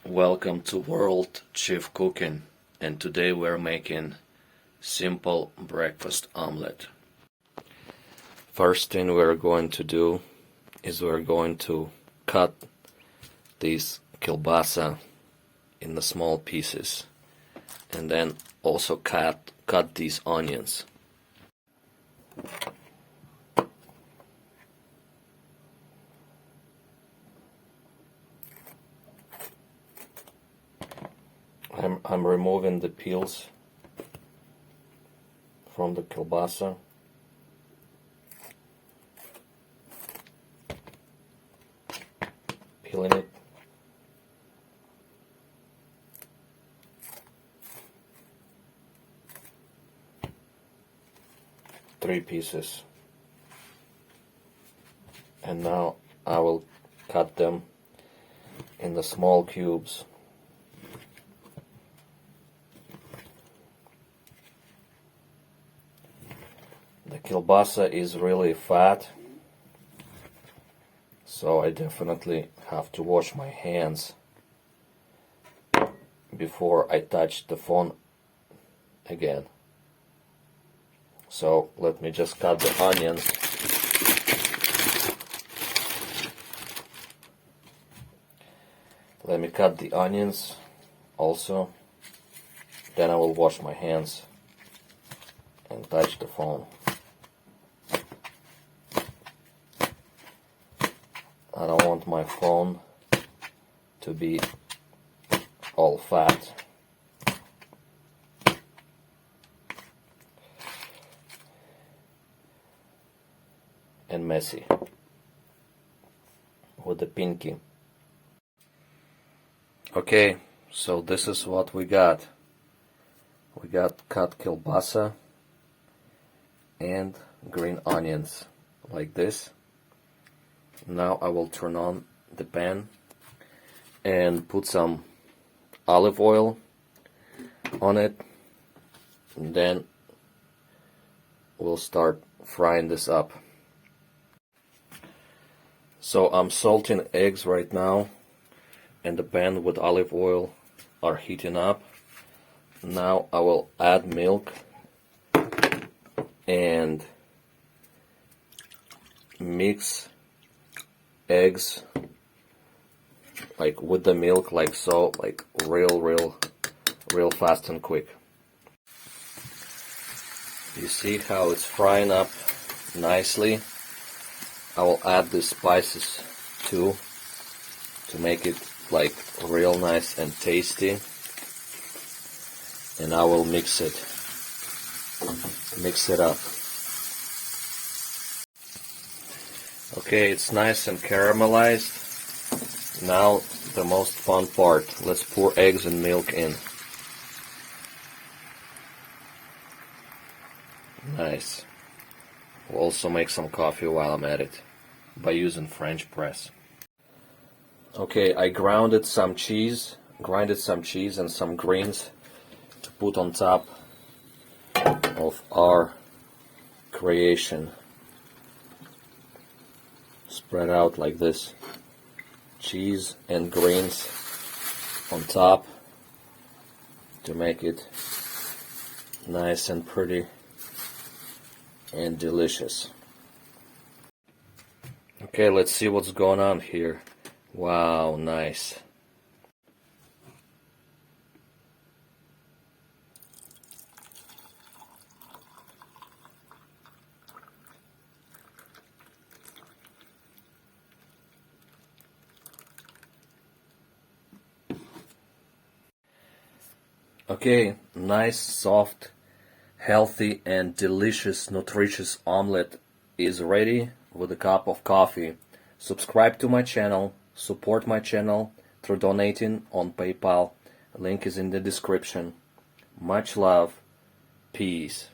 Welcome to World Chief Cooking, and today we're making simple breakfast omelette. First thing we're going to do is we're going to cut these kielbasa in the small pieces, and then also cut these onions. I'm removing the peels from the kielbasa. Peeling it. Three pieces. And now I will cut them in the small cubes. The kielbasa is really fat, so I definitely have to wash my hands before I touch the phone again. So let me just cut the onions. Let me cut the onions also. Then I will wash my hands and touch the phone. I don't want my phone to be all fat. And messy with the pinky. Okay, so this is what we got. We got cut kielbasa and green onions like this. Now I will turn on the pan and put some olive oil on it, and then we'll start frying this up. So I'm salting eggs right now, and the pan with olive oil are heating up. Now I will add milk and mix eggs like with the milk, like so, like real fast and quick. You see how it's frying up nicely. I will add the spices too to make it like real nice and tasty, and I will mix it up. Okay, it's nice and caramelized. Now the most fun part. Let's pour eggs and milk in. Nice. We'll also make some coffee while I'm at it by using French press. Okay, I grinded some cheese and some greens to put on top of our creation. Spread out like this. Cheese and greens on top to make it nice and pretty and delicious. Okay, let's see what's going on here. Wow, nice. Okay, nice, soft, healthy, and delicious, nutritious omelette is ready with a cup of coffee. Subscribe to my channel, support my channel through donating on PayPal. Link is in the description. Much love. Peace.